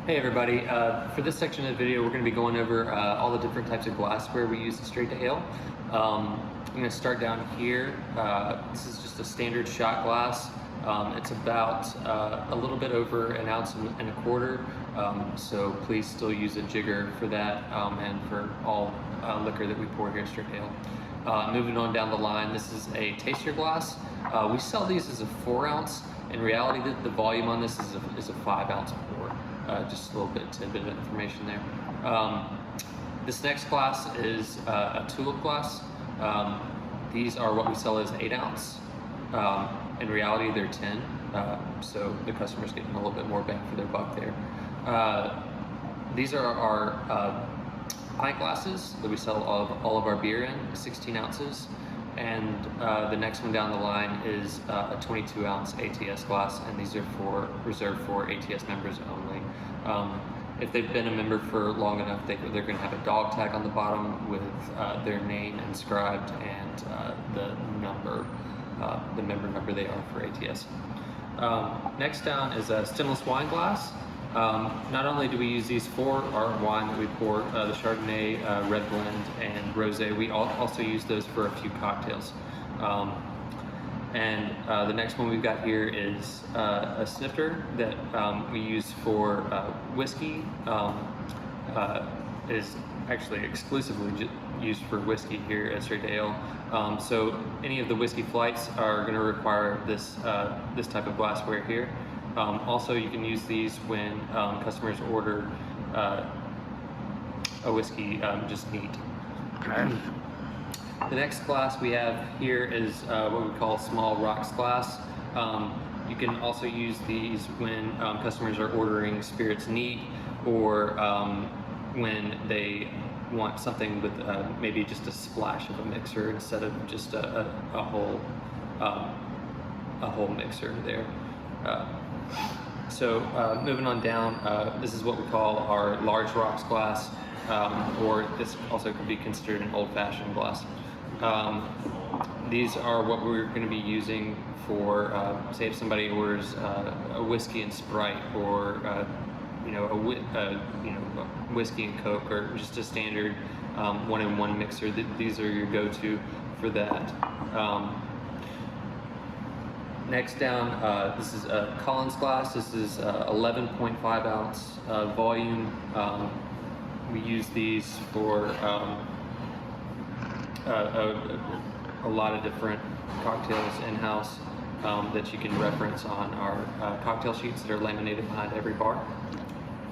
Hey everybody, for this section of the video we're going to be going over all the different types of glassware we use to straight to ale. I'm going to start down here. This is just a standard shot glass. It's about a little bit over an ounce and a quarter, so please still use a jigger for that and for all liquor that we pour here at Straight to Ale. Moving on down the line, this is a taster glass. We sell these as a 4 ounce. In reality, the volume on this is a 5 ounce pour. Just a little tidbit of information there. This next glass is a tulip glass. These are what we sell as 8 ounce. In reality, they're 10, so the customer's getting a little bit more bang for their buck there. These are our pint glasses that we sell all of our beer in, 16 ounces. And the next one down the line is a 22 ounce ATS glass, and these are reserved for ATS members only. If they've been a member for long enough, they're going to have a dog tag on the bottom with their name inscribed and the member number they are for ATS. Next down is a stemless wine glass. Not only do we use these for our wine that we pour, the Chardonnay, Red Blend, and Rosé, we also use those for a few cocktails. The next one we've got here is a snifter that we use for whiskey. It is actually exclusively used for whiskey here at Straight to Ale. So any of the whiskey flights are going to require this type of glassware here. Also, you can use these when customers order a whiskey just neat. The next glass we have here is what we call small rocks glass. You can also use these when customers are ordering spirits neat, or when they want something with maybe just a splash of a mixer instead of just a whole mixer there. Moving on down, this is what we call our large rocks glass, or this also could be considered an old-fashioned glass. These are what we're going to be using for, say, if somebody orders a whiskey and Sprite, or whiskey and Coke, or just a standard one-in-one mixer. These are your go-to for that. Next down, this is a Collins glass. This is 11.5 ounce volume. We use these for a lot of different cocktails in-house that you can reference on our cocktail sheets that are laminated behind every bar.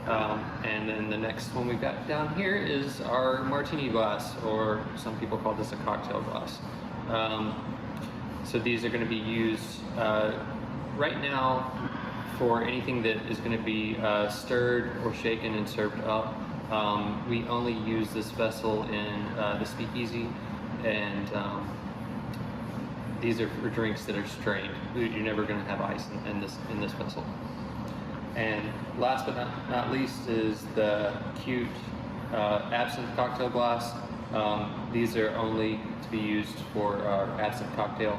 And then the next one we've got down here is our martini glass, or some people call this a cocktail glass. So these are going to be used right now for anything that is going to be stirred or shaken and served up. We only use this vessel in the speakeasy, and these are for drinks that are strained. You're never going to have ice in this vessel. And last but not least is the cute absinthe cocktail glass. These are only to be used for our absinthe cocktail,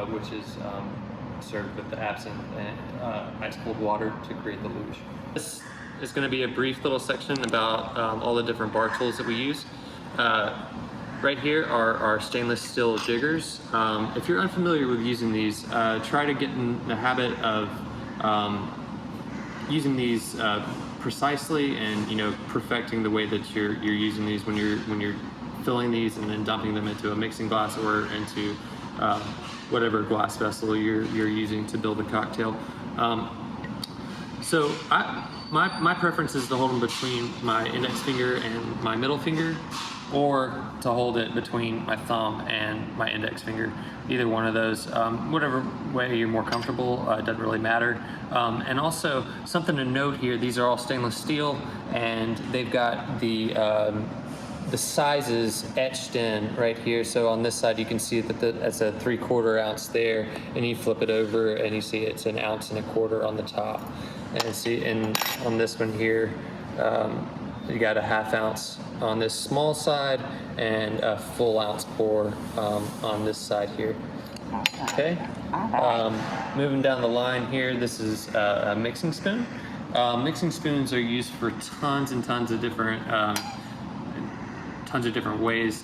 which is served with the absinthe and ice cold water to create the luge. This is going to be a brief little section about all the different bar tools that we use. Right here are our stainless steel jiggers. If you're unfamiliar with using these, try to get in the habit of using these precisely, and perfecting the way that you're using these when you're filling these and then dumping them into a mixing glass or into whatever glass vessel you're using to build a cocktail. So my preference is to hold them between my index finger and my middle finger, or to hold it between my thumb and my index finger. Either one of those, whatever way you're more comfortable, it doesn't really matter. And also, something to note here, these are all stainless steel, and they've got the sizes etched in right here. So on this side you can see that that's a 3/4 ounce there, and you flip it over and you see it's 1 1/4 ounces on the top. And on this one here, you got a 1/2 ounce on this small side and a full ounce pour on this side here. Okay. Moving down the line here, this is a mixing spoon. Mixing spoons are used for tons and tons of different ways.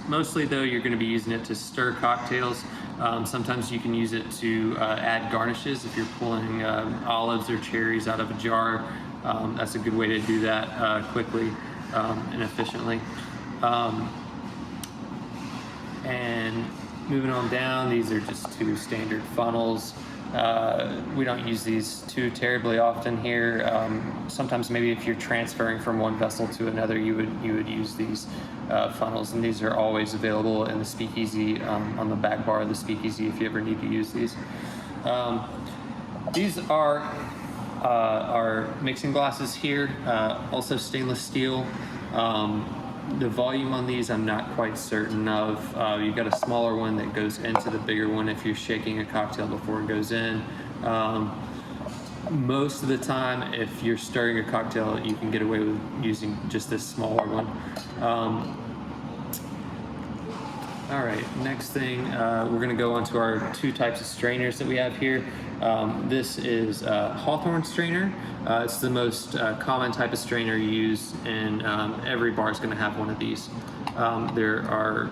Mostly though, you're going to be using it to stir cocktails. Sometimes you can use it to add garnishes if you're pulling olives or cherries out of a jar. That's a good way to do that quickly and efficiently. And moving on down, these are just two standard funnels. We don't use these too terribly often here. Sometimes maybe if you're transferring from one vessel to another, you would use these funnels, and these are always available in the speakeasy, on the back bar of the speakeasy if you ever need to use these. These are our mixing glasses here, also stainless steel. The volume on these I'm not quite certain of. You've got a smaller one that goes into the bigger one if you're shaking a cocktail before it goes in. Most of the time, if you're stirring a cocktail, you can get away with using just this smaller one. All right, next thing, we're gonna go on to our two types of strainers that we have here. This is a Hawthorne strainer. It's the most common type of strainer used, and every bar is gonna have one of these. There are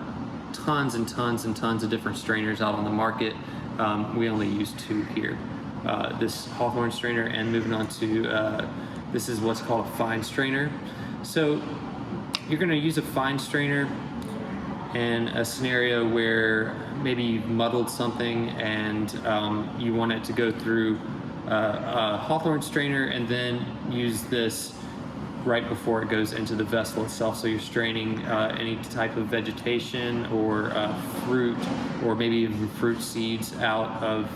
tons and tons and tons of different strainers out on the market. We only use two here. This Hawthorne strainer, and moving on to, this is what's called a fine strainer. So you're gonna use a fine strainer in a scenario where maybe you've muddled something and you want it to go through a Hawthorne strainer, and then use this right before it goes into the vessel itself. So you're straining any type of vegetation or fruit, or maybe even fruit seeds out of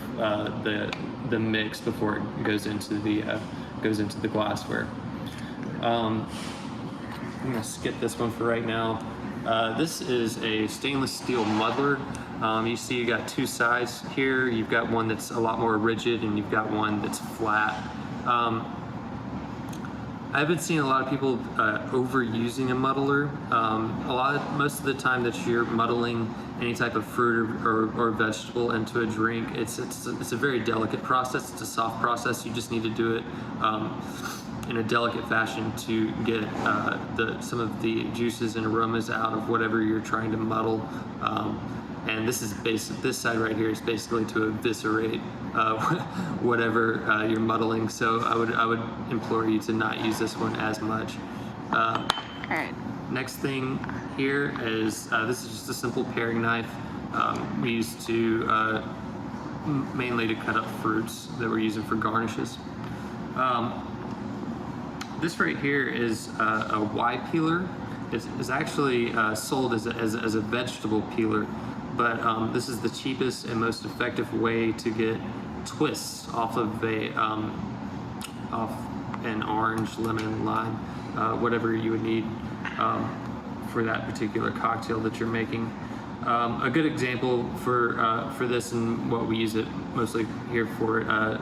the mix before it goes into the glassware. I'm gonna skip this one for right now. This is a stainless steel muddler. You see you got two sides here. You've got one that's a lot more rigid, and you've got one that's flat. I've been seeing a lot of people overusing a muddler. Most of the time that you're muddling any type of fruit or vegetable into a drink, it's a very delicate process. It's a soft process. You just need to do it in a delicate fashion to get some of the juices and aromas out of whatever you're trying to muddle. And this side right here is basically to eviscerate whatever you're muddling. So I would implore you to not use this one as much. All right. Next thing here is this is just a simple paring knife. We use to mainly to cut up fruits that we're using for garnishes. This right here is a Y peeler. It's actually sold as a vegetable peeler, but this is the cheapest and most effective way to get twists off of off an orange, lemon, lime, whatever you would need for that particular cocktail that you're making. A good example for this, and what we use it mostly here for at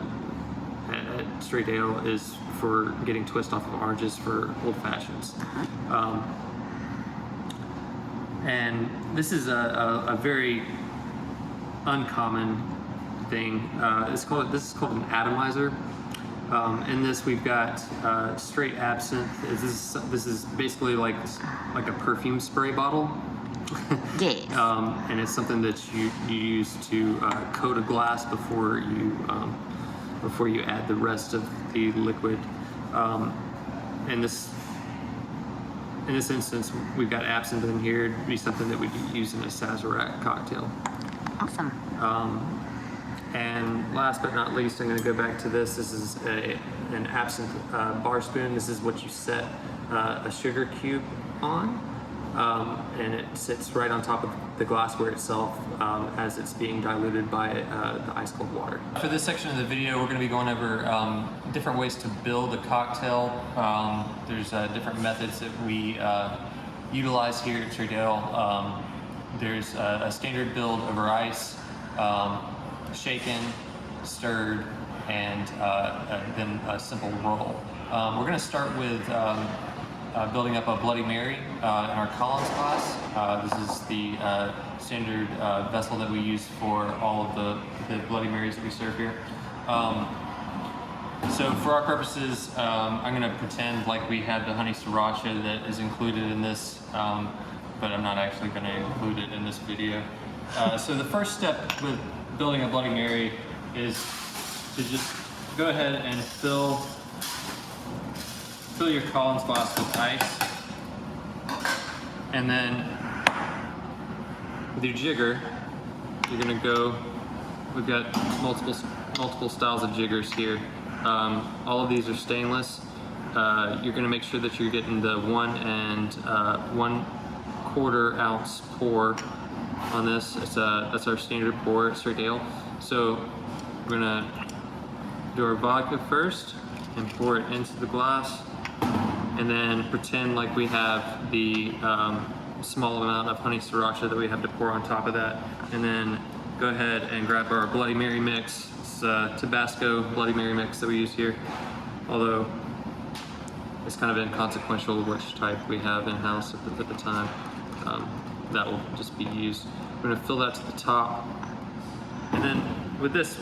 Straight Ale, is for getting twist off of oranges for old fashions. And this is a very uncommon thing. This is called an atomizer. In this we've got straight absinthe. This is basically like a perfume spray bottle. Yeah. And it's something that you use to coat a glass before you add the rest of the liquid. In this instance, we've got absinthe in here. It'd be something that we'd use in a Sazerac cocktail. Awesome. And last but not least, I'm going to go back to this. This is an absinthe bar spoon. This is what you set a sugar cube on. And it sits right on top of the glassware itself as it's being diluted by the ice cold water. For this section of the video, we're going to be going over different ways to build a cocktail. There's different methods that we utilize here at Straight Ale. There's a standard build over ice, shaken, stirred, and then a simple roll. We're going to start with building up a Bloody Mary in our Collins glass. This is the standard vessel that we use for all of the Bloody Marys that we serve here. So for our purposes, I'm going to pretend like we had the honey sriracha that is included in this, but I'm not actually going to include it in this video. So the first step with building a Bloody Mary is to just go ahead and fill your Collins glass with ice, and then with your jigger, you're going to go. We've got multiple styles of jiggers here. All of these are stainless. You're going to make sure that you're getting the 1 1/4 ounce pour on this. That's our standard pour, straight ale. So we're going to do our vodka first and pour it into the glass, and then pretend like we have the small amount of honey sriracha that we have to pour on top of that, and then go ahead and grab our Bloody Mary mix. It's Tabasco Bloody Mary mix that we use here, although it's kind of inconsequential which type we have in-house at the time. That will just be used. We're going to fill that to the top, and then with this,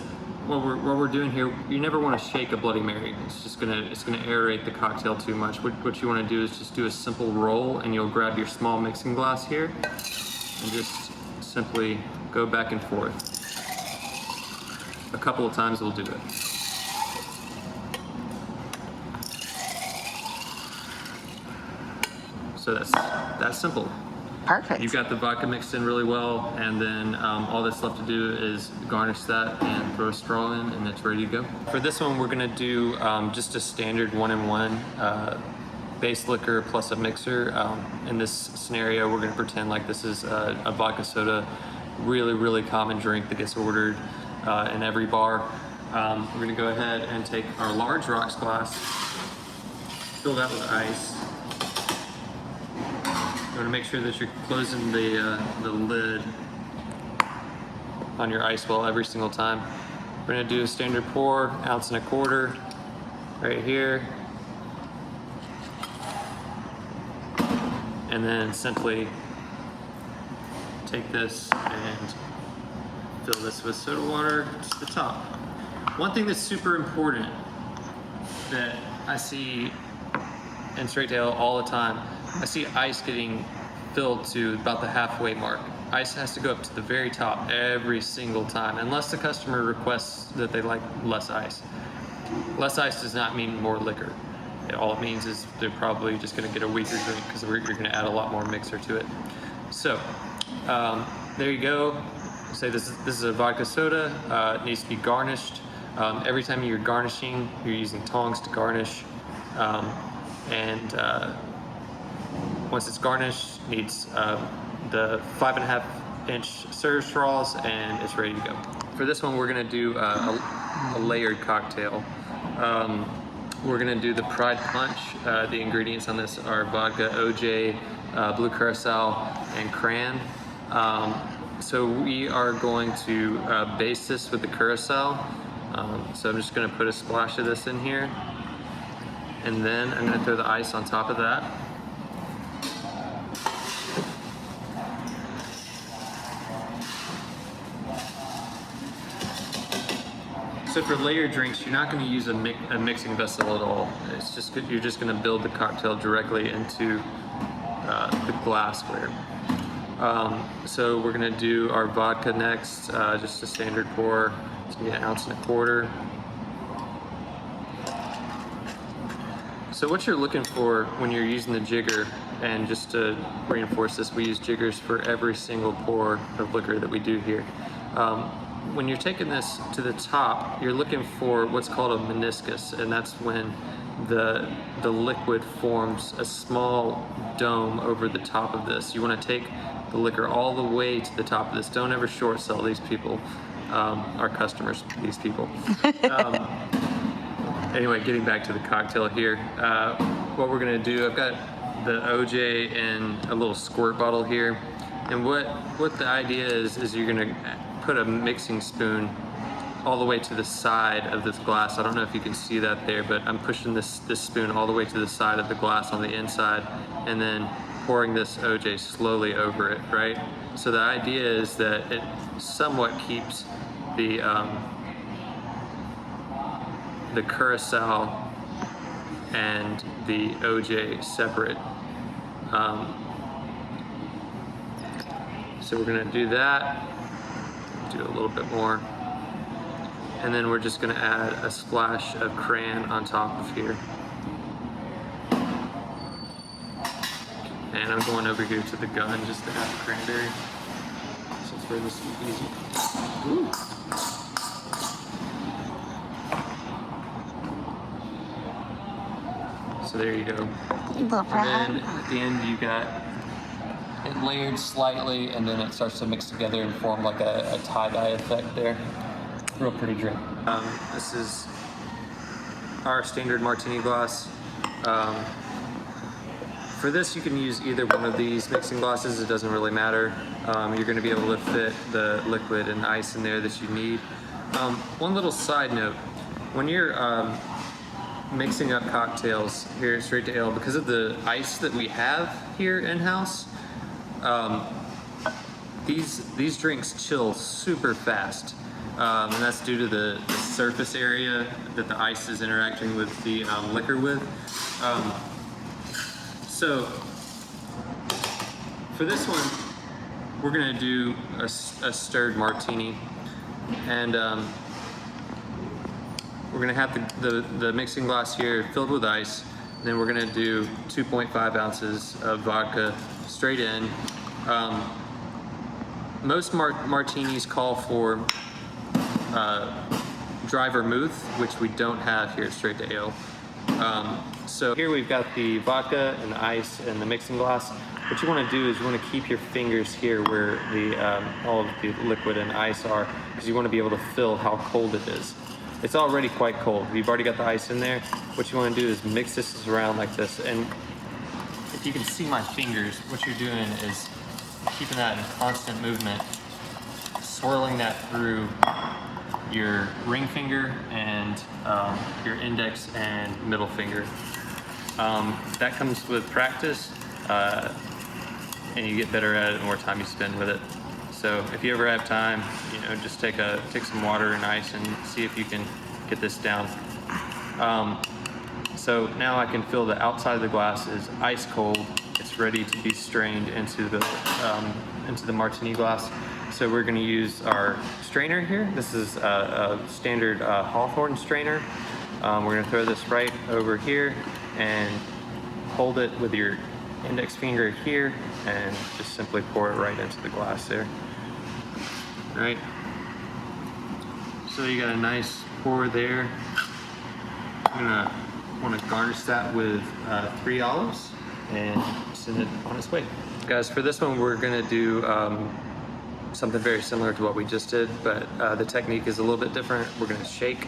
what we're doing here, you never want to shake a Bloody Mary. It's gonna aerate the cocktail too much. What you want to do is just do a simple roll, and you'll grab your small mixing glass here and just simply go back and forth. A couple of times will do it. So that's simple. Perfect. You've got the vodka mixed in really well, and then all that's left to do is garnish that and throw a straw in, and it's ready to go. For this one, we're gonna do just a standard 1-in-1 base liquor plus a mixer. In this scenario, we're gonna pretend like this is a vodka soda, really common drink that gets ordered in every bar. We're gonna go ahead and take our large rocks glass, fill that with ice. You want to make sure that you're closing the lid on your ice well every single time. We're going to do a standard pour, 1.25 ounces right here. And then simply take this and fill this with soda water to the top. One thing that's super important that I see in straight ale all the time, I see ice getting filled to about the halfway mark. Ice has to go up to the very top every single time, unless the customer requests that they like less ice. Less ice does not mean more liquor. All it means is they're probably just gonna get a weaker drink because you're gonna add a lot more mixer to it. So, there you go. Say this is a vodka soda. It needs to be garnished. Every time you're garnishing, you're using tongs to garnish. Once it's garnished, needs the 5.5-inch serve straws, and it's ready to go. For this one, we're gonna do a layered cocktail. We're gonna do the Pride Punch. The ingredients on this are vodka, OJ, blue curacao, and cran. So we are going to base this with the curacao. So I'm just gonna put a splash of this in here, and then I'm gonna throw the ice on top of that. So for layered drinks, you're not going to use a mixing vessel at all. It's just you're just going to build the cocktail directly into the glassware. So we're going to do our vodka next, just a standard pour. It's going to be 1.25 ounces. So what you're looking for when you're using the jigger, and just to reinforce this, we use jiggers for every single pour of liquor that we do here. When you're taking this to the top, you're looking for what's called a meniscus, and that's when the liquid forms a small dome over the top of this. You want to take the liquor all the way to the top of this. Don't ever short sell these people, our customers, these people. Anyway, getting back to the cocktail here, what we're gonna do, I've got the OJ in a little squirt bottle here, and what the idea is you're gonna put a mixing spoon all the way to the side of this glass. I don't know if you can see that there, but I'm pushing this spoon all the way to the side of the glass on the inside, and then pouring this OJ slowly over it, right? So the idea is that it somewhat keeps the the Curacao and the OJ separate. So we're gonna do that, do a little bit more, and then we're just gonna add a splash of crayon on top of here. And I'm going over here to the gun just to add the cranberry. So for this is easy. Ooh. So there you go. And then at the end you got it layered slightly, and then it starts to mix together and form like a tie-dye effect there. Real pretty drink. This is our standard martini glass. For this, you can use either one of these mixing glasses. It doesn't really matter. You're going to be able to fit the liquid and ice in there that you need. One little side note: when you're mixing up cocktails here at Straight to Ale, because of the ice that we have here in-house, these drinks chill super fast, and that's due to the surface area that the ice is interacting with the liquor with. So for this one, we're gonna do a stirred martini, and we're gonna have the mixing glass here filled with ice. And then we're gonna do 2.5 ounces of vodka straight in. Most martinis call for dry vermouth, which we don't have here at Straight to Ale. So here we've got the vodka and the ice and the mixing glass. What you want to do is you want to keep your fingers here where all of the liquid and ice are, because you want to be able to feel how cold it is. It's already quite cold. You've already got the ice in there. What you want to do is mix this around like this. And if you can see my fingers, what you're doing is keeping that in constant movement, swirling that through your ring finger and your index and middle finger. That comes with practice, and you get better at it the more time you spend with it. So if you ever have time, just take some water and ice and see if you can get this down. So now I can feel the outside of the glass is ice cold. It's ready to be strained into the martini glass. So we're going to use our strainer here. This is a standard Hawthorne strainer. We're going to throw this right over here and hold it with your index finger here and just simply pour it right into the glass there. All right. So you got a nice pour there. I'm going to want to garnish that with 3 olives and send it on its way. Guys, for this one we're going to do something very similar to what we just did, but the technique is a little bit different. We're going to shake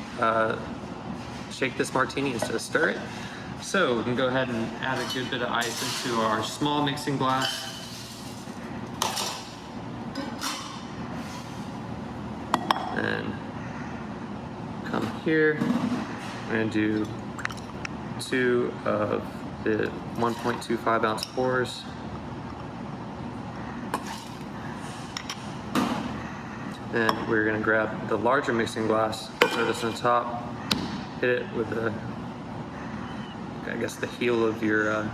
this martini instead of stir it. So we can go ahead and add a good bit of ice into our small mixing glass. And come here. I'm going to do 2 of the 1.25 ounce pours. Then we're going to grab the larger mixing glass, throw this on top, hit it with the heel of your of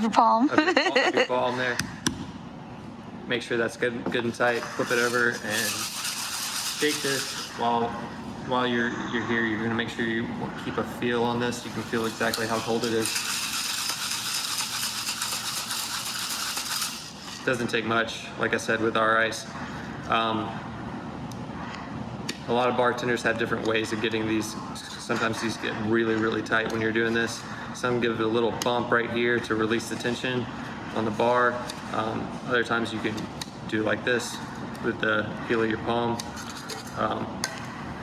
your palm. of your palm there. Make sure that's good and tight. Flip it over and shake this while you're here. You're going to make sure you keep a feel on this. You can feel exactly how cold it is. Doesn't take much, like I said, with our ice. A lot of bartenders have different ways of getting these. Sometimes these get really, really tight when you're doing this. Some give it a little bump right here to release the tension on the bar. Other times you can do like this with the heel of your palm.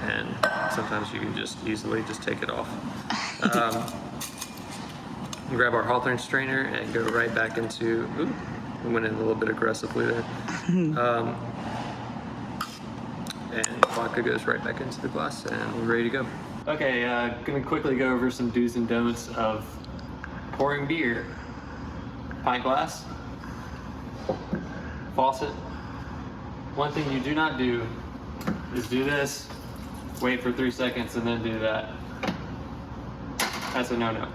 And sometimes you can just easily just take it off. Grab our Hawthorne strainer and go right back into, ooh, we went in a little bit aggressively there. And vodka goes right back into the glass and we're ready to go. Okay, gonna quickly go over some do's and don'ts of pouring beer. Pint glass, faucet. One thing you do not do is do this, wait for 3 seconds and then do that. That's a no-no.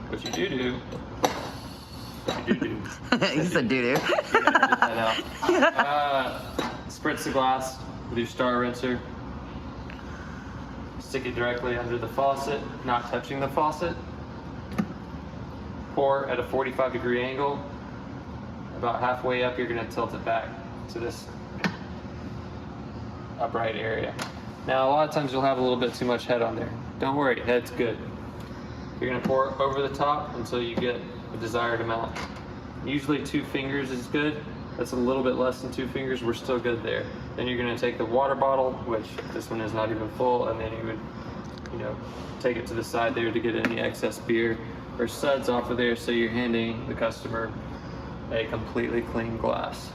What you do. You said doo-doo. Spritz the glass with your star rinser. Stick it directly under the faucet, not touching the faucet. Pour at a 45-degree angle. About halfway up, you're going to tilt it back to this upright area. Now, a lot of times you'll have a little bit too much head on there. Don't worry, head's good. You're going to pour it over the top until you get the desired amount. Usually 2 fingers is good. That's a little bit less than 2 fingers. We're still good there. Then you're going to take the water bottle, which this one is not even full, and then you would, take it to the side there to get any excess beer or suds off of there, so you're handing the customer a completely clean glass.